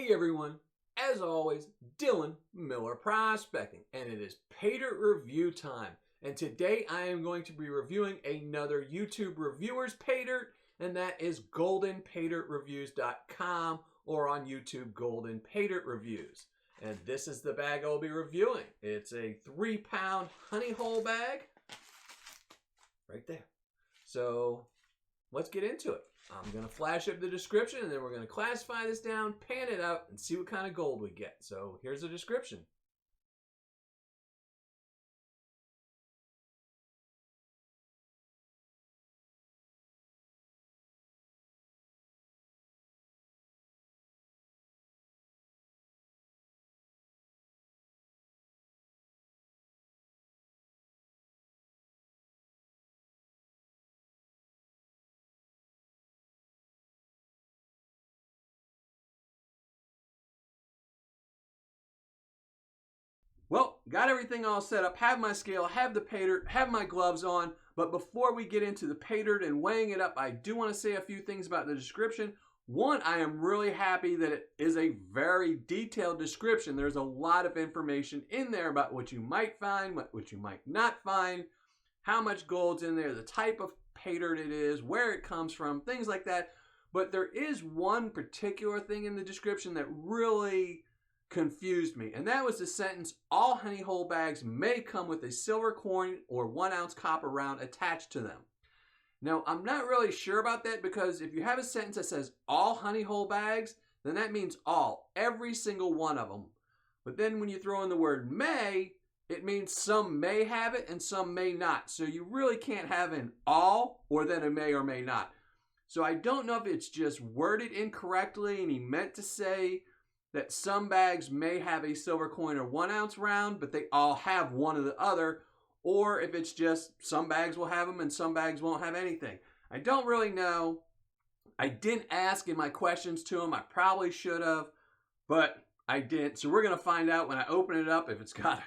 Hey everyone, as always, Dylan Miller Prospecting, and it is Paydirt review time. And today I am going to be reviewing another YouTube reviewer's Paydirt, and that is goldenpayrdirtreviews.com or on YouTube, Golden Paydirt Reviews. And this is the bag I'll be reviewing. It's a 3-pound honey hole bag, right there. So let's get into it. I'm going to flash up the description, and then we're going to classify this down, pan it out, and see what kind of gold we get. So here's the description. Well, got everything all set up, have my scale, have the Paydirt, have my gloves on, but before we get into the Paydirt and weighing it up, I do want to say a few things about the description. One, I am really happy that it is a very detailed description. There's a lot of information in there about what you might find, what you might not find, how much gold's in there, the type of Paydirt it is, where it comes from, things like that. But there is one particular thing in the description that really confused me, and that was the sentence, all honey hole bags may come with a silver coin or 1-ounce copper round attached to them. Now, I'm not really sure about that, because if you have a sentence that says all honey hole bags, then that means all, every single one of them. But then when you throw in the word may, it means some may have it and some may not. So you really can't have an all or then a may or may not. So I don't know if it's just worded incorrectly and he meant to say that some bags may have a silver coin or 1-ounce round, but they all have one or the other, or if it's just some bags will have them and some bags won't have anything. I don't really know. I didn't ask in my questions to him. I probably should have, but I didn't. So we're going to find out when I open it up if it's got a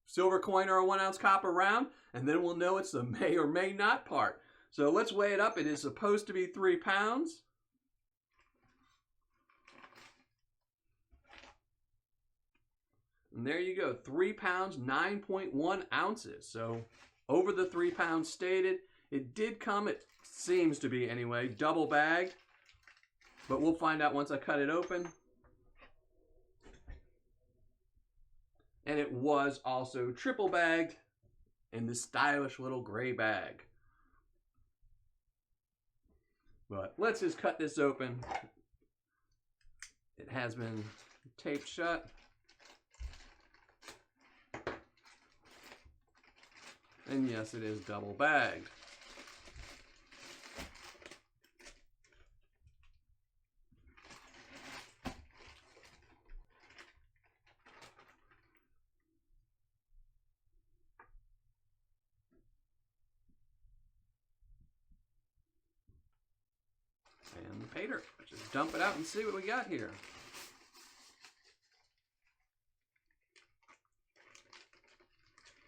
silver coin or a 1-ounce copper round, and then we'll know it's the may or may not part. So let's weigh it up. It is supposed to be 3 pounds. And there you go, 3 pounds, 9.1 ounces. So over the 3 pounds stated. It did come, it seems to be anyway, double bagged. But we'll find out once I cut it open. And it was also triple bagged in this stylish little gray bag. But let's just cut this open. It has been taped shut. And yes, it is double bagged. And the Paydirt. Just dump it out and see what we got here.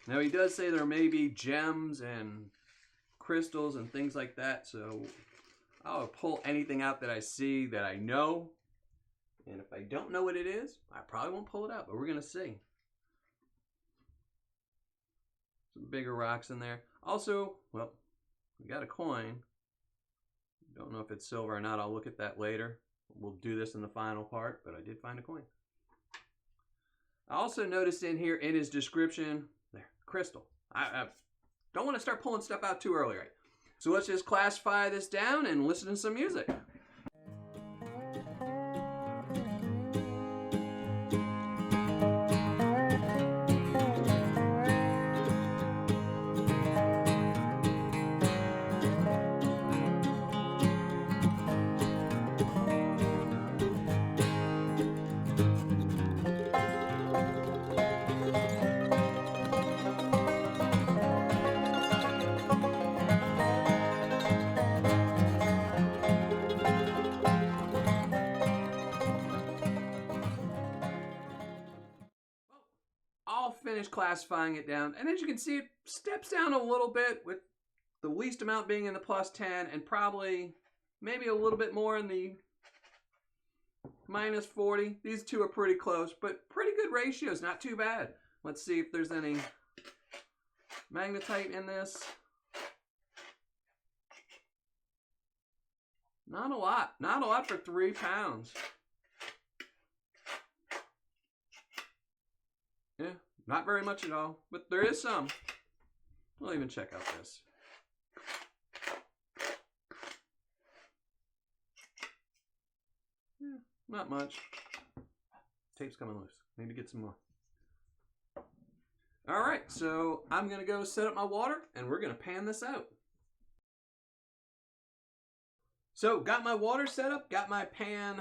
Now, he does say there may be gems and crystals and things like that, so I'll pull anything out that I see that I know. And if I don't know what it is, I probably won't pull it out, but we're going to see. Some bigger rocks in there. Also, well, we got a coin. Don't know if it's silver or not. I'll look at that later. We'll do this in the final part, but I did find a coin. I also noticed in here in his description, crystal. I don't want to start pulling stuff out too early, right? So let's just classify this down and listen to some music. Finish classifying it down, and as you can see, it steps down a little bit, with the least amount being in the +10 and probably maybe a little bit more in the minus 40. These two are pretty close, but pretty good ratios. Not too bad. Let's see if there's any magnetite in this. Not a lot. Not a lot for 3 pounds. Yeah, not very much at all, but there is some. We'll even check out this. Yeah, not much. Tape's coming loose. Maybe get some more. All right, so I'm going to go set up my water, and we're going to pan this out. So, got my water set up, got my pan.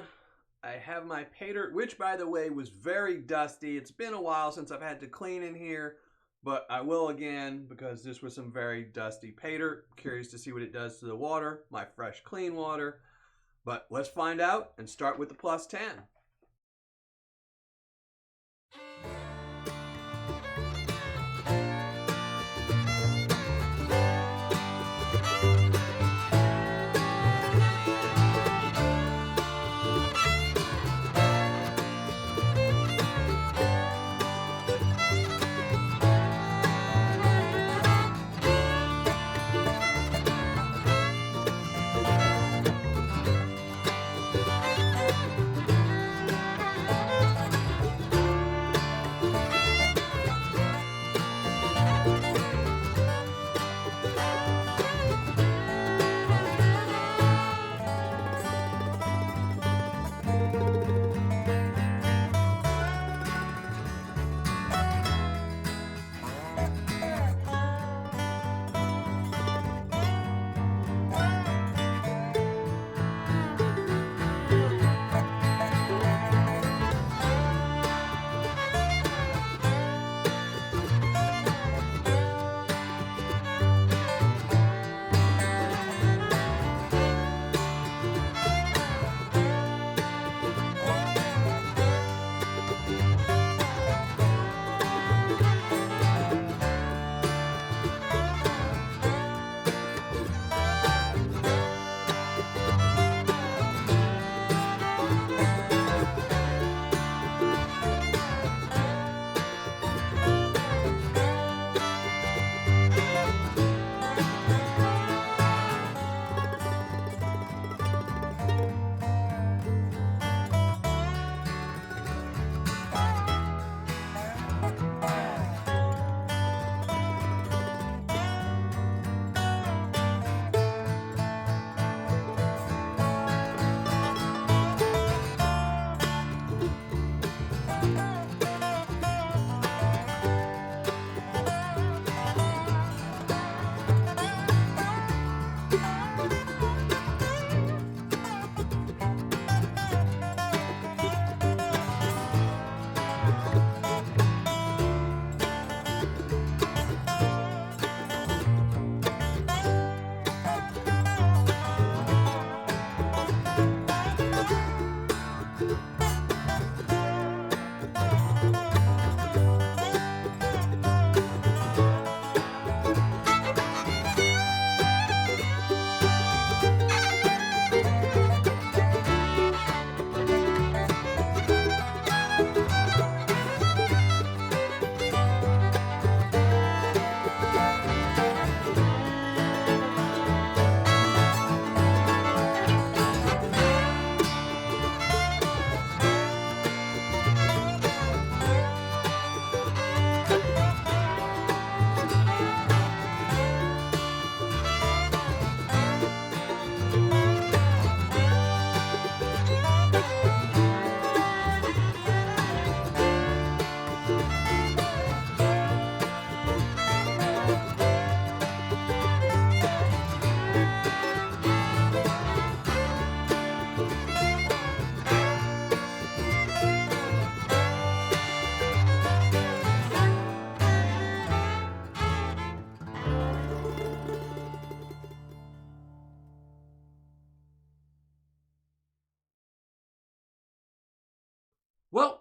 I have my Paydirt, which, by the way, was very dusty. It's been a while since I've had to clean in here, but I will again because this was some very dusty Paydirt. Curious to see what it does to the water, my fresh, clean water. But let's find out and start with the plus 10. Well,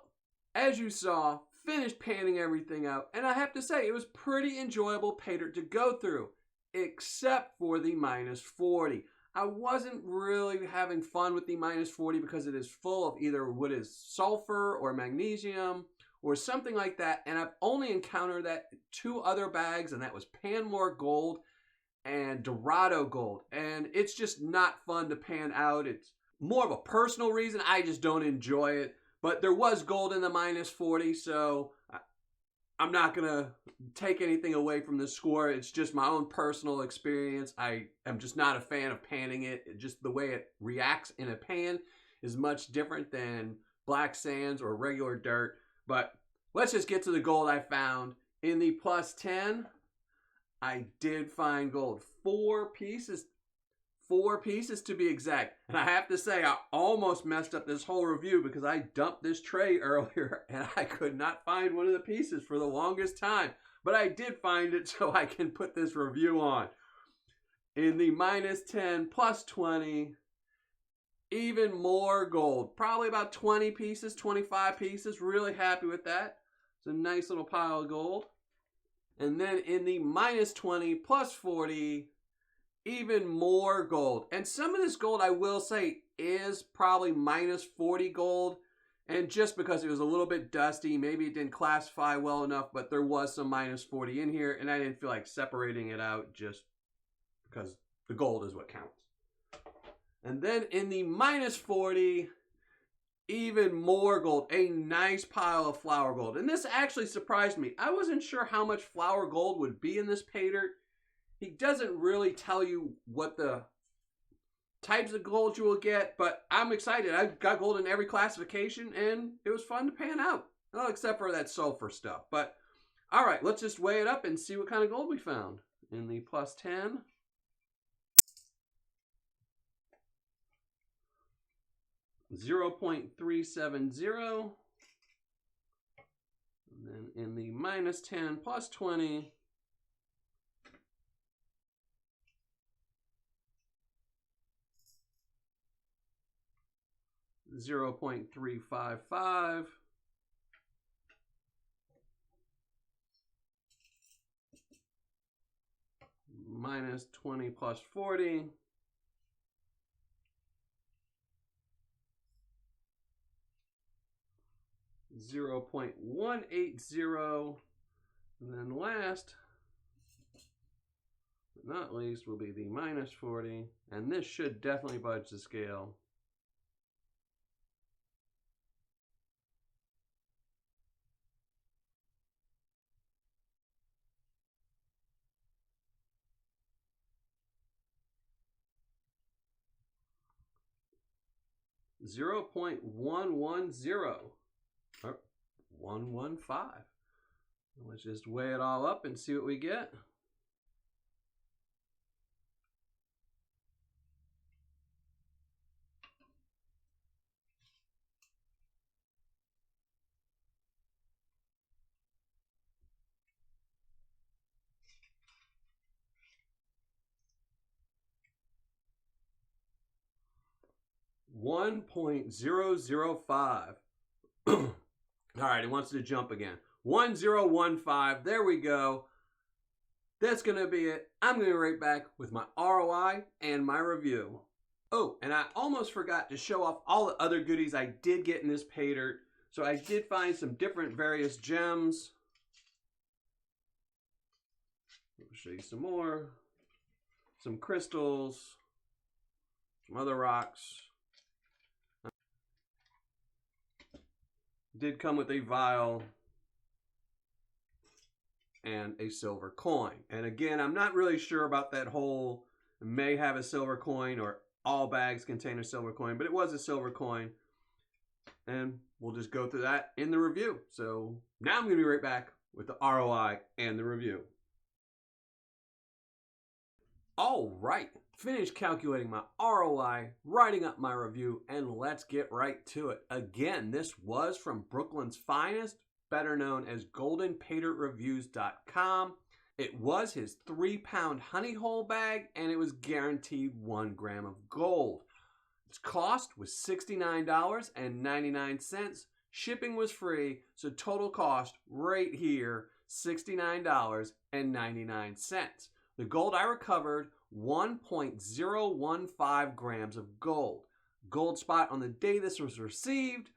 as you saw, finished panning everything out, and I have to say, it was pretty enjoyable Paydirt to go through, except for the minus 40. I wasn't really having fun with the -40 because it is full of either what is sulfur or magnesium or something like that. And I've only encountered that in 2 other bags, and that was Panmore Gold and Dorado Gold. And it's just not fun to pan out. It's more of a personal reason. I just don't enjoy it. But there was gold in the -40, so I'm not going to take anything away from the score. It's just my own personal experience. I am just not a fan of panning it. Just the way it reacts in a pan is much different than black sands or regular dirt. But let's just get to the gold I found. In the +10, I did find gold. 4 pieces. 4 pieces to be exact. And I have to say, I almost messed up this whole review because I dumped this tray earlier and I could not find one of the pieces for the longest time. But I did find it, so I can put this review on. In the -10, +20, even more gold. Probably about 20 pieces, 25 pieces. Really happy with that. It's a nice little pile of gold. And then in the -20, +40, even more gold. And some of this gold, I will say, is probably -40 gold. And just because it was a little bit dusty, maybe it didn't classify well enough, but there was some -40 in here, and I didn't feel like separating it out just because the gold is what counts. And then in the -40, even more gold. A nice pile of flour gold. And this actually surprised me. I wasn't sure how much flour gold would be in this Paydirt. He doesn't really tell you what the types of gold you will get, but I'm excited. I got gold in every classification, and it was fun to pan out. Well, except for that sulfur stuff. But, all right, let's just weigh it up and see what kind of gold we found. In the +10, .370. And then in the -10, +20, 0.355, -20 +40, 0.180, and then last but not least will be the -40, and this should definitely budge the scale. 0.110 or 115. Let's just weigh it all up and see what we get. $1.005. All right, it wants to jump again. 1015. There we go. That's going to be it. I'm going to be right back with my ROI and my review. Oh, and I almost forgot to show off all the other goodies I did get in this Paydirt. So I did find some different various gems. I'll show you some more. Some crystals. Some other rocks. Did come with a vial and a silver coin. And again, I'm not really sure about that whole may have a silver coin or all bags contain a silver coin, but it was a silver coin. And we'll just go through that in the review. So now I'm going to be right back with the ROI and the review. All right, finished calculating my ROI, writing up my review, and let's get right to it. Again, this was from Brooklyn's Finest, better known as GoldenPaydrtReviews.com. It was his 3-pound honey hole bag, and it was guaranteed 1 gram of gold. Its cost was $69.99. Shipping was free, so total cost right here, $69.99. The gold I recovered 1.015 grams of gold. Gold spot on the day this was received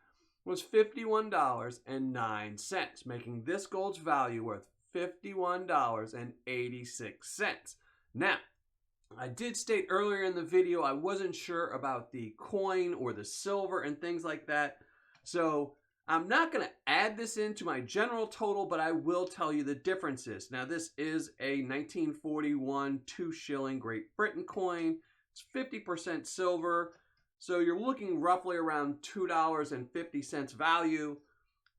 was $51.09, making this gold's value worth $51.86. Now, I did state earlier in the video I wasn't sure about the coin or the silver and things like that. So I'm not going to add this into my general total, but I will tell you the differences. Now, this is a 1941 2-shilling Great Britain coin. It's 50% silver. So you're looking roughly around $2.50 value.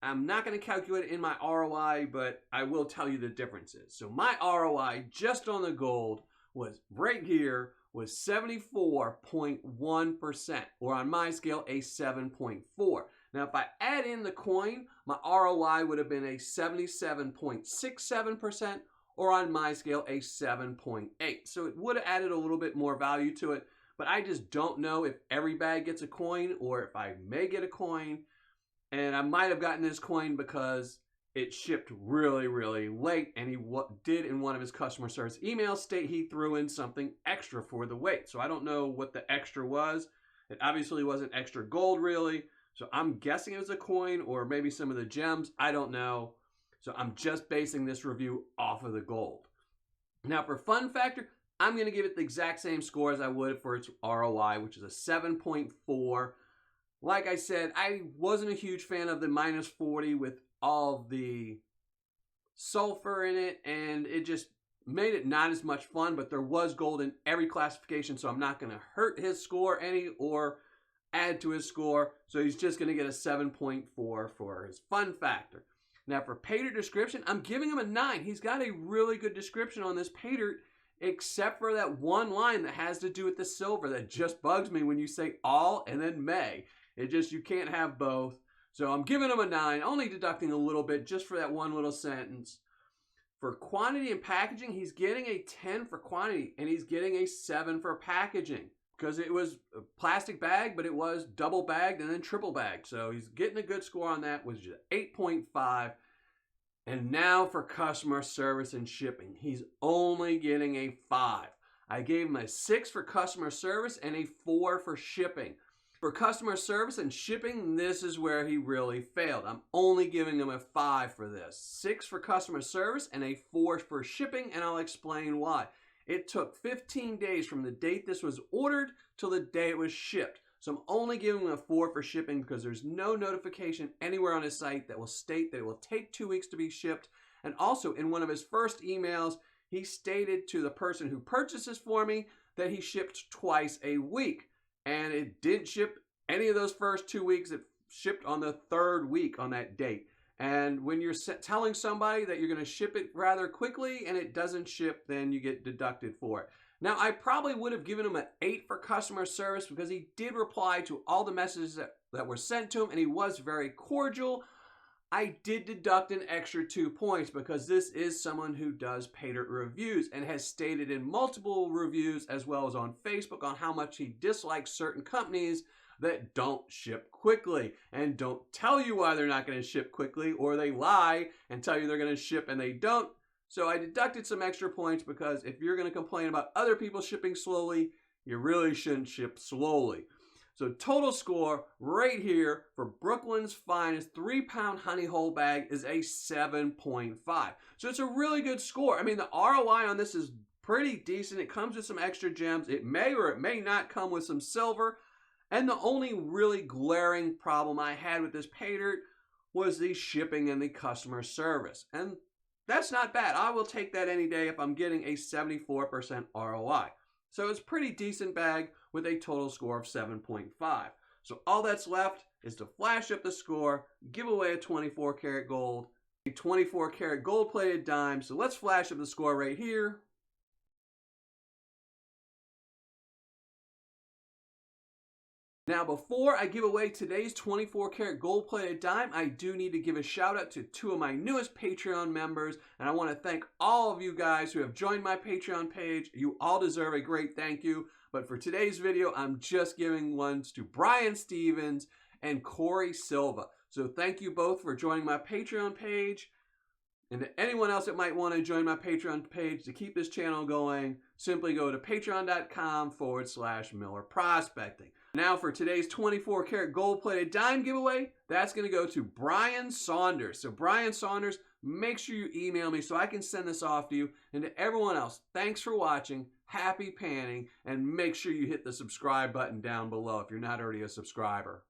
I'm not going to calculate it in my ROI, but I will tell you the differences. So my ROI just on the gold was right here was 74.1%, or on my scale, a 7.4. Now, if I add in the coin, my ROI would have been a 77.67%, or on my scale, a 7.8. So it would have added a little bit more value to it, but I just don't know if every bag gets a coin or if I may get a coin. And I might have gotten this coin because it shipped really, really late, and he did in one of his customer service emails state he threw in something extra for the weight. So I don't know what the extra was. It obviously wasn't extra gold, really. So I'm guessing it was a coin or maybe some of the gems. I don't know. So I'm just basing this review off of the gold. Now, for fun factor, I'm going to give it the exact same score as I would for its ROI, which is a 7.4. Like I said, I wasn't a huge fan of the minus 40 with all the sulfur in it, and it just made it not as much fun, but there was gold in every classification, so I'm not going to hurt his score any or add to his score, so he's just going to get a 7.4 for his fun factor. Now, for Paydirt description, I'm giving him a 9. He's got a really good description on this Paydirt, except for that one line that has to do with the silver that just bugs me when you say all and then may. You can't have both. So I'm giving him a 9, only deducting a little bit just for that one little sentence. For quantity and packaging, he's getting a 10 for quantity, and he's getting a 7 for packaging. Because it was a plastic bag, but it was double bagged and then triple bagged. So he's getting a good score on that, which is 8.5. And now for customer service and shipping, he's only getting a 5. I gave him a 6 for customer service and a 4 for shipping. For customer service and shipping, this is where he really failed. I'm only giving him a 5 for this. 6 for customer service and a 4 for shipping, and I'll explain why. It took 15 days from the date this was ordered till the day it was shipped. So I'm only giving him a 4 for shipping because there's no notification anywhere on his site that will state that it will take 2 weeks to be shipped. And also, in one of his first emails, he stated to the person who purchases for me that he shipped twice a week. And it didn't ship any of those first 2 weeks. It shipped on the 3rd week on that date. And when you're telling somebody that you're going to ship it rather quickly and it doesn't ship, then you get deducted for it. Now, I probably would have given him an 8 for customer service because he did reply to all the messages that were sent to him, and he was very cordial. I did deduct an extra 2 points because this is someone who does Paydirt reviews and has stated in multiple reviews as well as on Facebook on how much he dislikes certain companies that don't ship quickly and don't tell you why they're not going to ship quickly, or they lie and tell you they're going to ship and they don't. So I deducted some extra points because if you're going to complain about other people shipping slowly, you really shouldn't ship slowly. So total score right here for Brooklyn's Finest 3-pound honey hole bag is a 7.5. So it's a really good score. I mean, the ROI on this is pretty decent. It comes with some extra gems. It may or it may not come with some silver. And the only really glaring problem I had with this Paydirt was the shipping and the customer service. And that's not bad. I will take that any day if I'm getting a 74% ROI. So it's a pretty decent bag with a total score of 7.5. So all that's left is to flash up the score, give away a 24 karat gold, a 24 karat gold plated dime. So let's flash up the score right here. Now, before I give away today's 24 karat gold plated dime, I do need to give a shout out to 2 of my newest Patreon members, and I want to thank all of you guys who have joined my Patreon page. You all deserve a great thank you, but for today's video, I'm just giving ones to Brian Stevens and Corey Silva. So thank you both for joining my Patreon page. And to anyone else that might want to join my Patreon page to keep this channel going, simply go to patreon.com/Miller Prospecting. Now for today's 24 karat gold plated dime giveaway, that's going to go to Brian Saunders. So Brian Saunders, make sure you email me so I can send this off to you. And to everyone else, thanks for watching, happy panning, and make sure you hit the subscribe button down below if you're not already a subscriber.